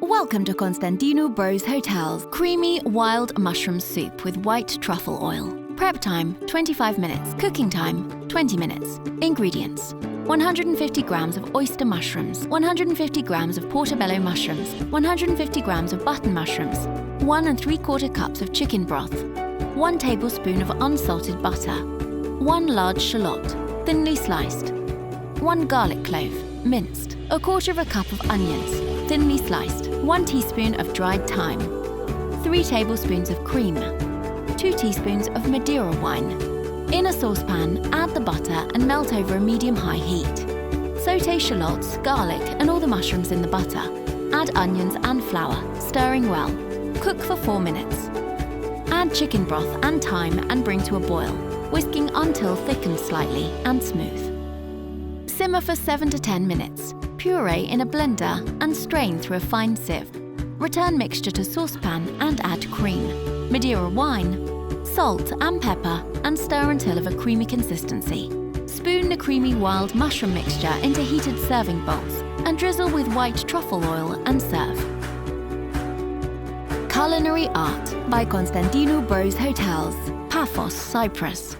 Welcome to Constantinou Bros Hotels creamy wild mushroom soup with white truffle oil. Prep time 25 minutes, cooking time 20 minutes. Ingredients: 150 grams of oyster mushrooms, 150 grams of portobello mushrooms, 150 grams of button mushrooms, 1 3/4 cups of chicken broth, 1 tablespoon of unsalted butter, 1 large shallot, thinly sliced, 1 garlic clove, minced, 1/4 cup of onions, thinly sliced, 1 teaspoon of dried thyme, 3 tablespoons of cream, 2 teaspoons of Madeira wine. In a saucepan, add the butter and melt over a medium-high heat. Sauté shallots, garlic and all the mushrooms in the butter. Add onions and flour, stirring well. Cook for 4 minutes. Add chicken broth and thyme and bring to a boil, whisking until thickened slightly and smooth. Simmer for 7 to 10 minutes. Puree in a blender and strain through a fine sieve. Return mixture to saucepan and add cream, Madeira wine, salt and pepper and stir until of a creamy consistency. Spoon the creamy wild mushroom mixture into heated serving bowls and drizzle with white truffle oil and serve. Culinary Art by Constantinou Bros Hotels, Paphos, Cyprus.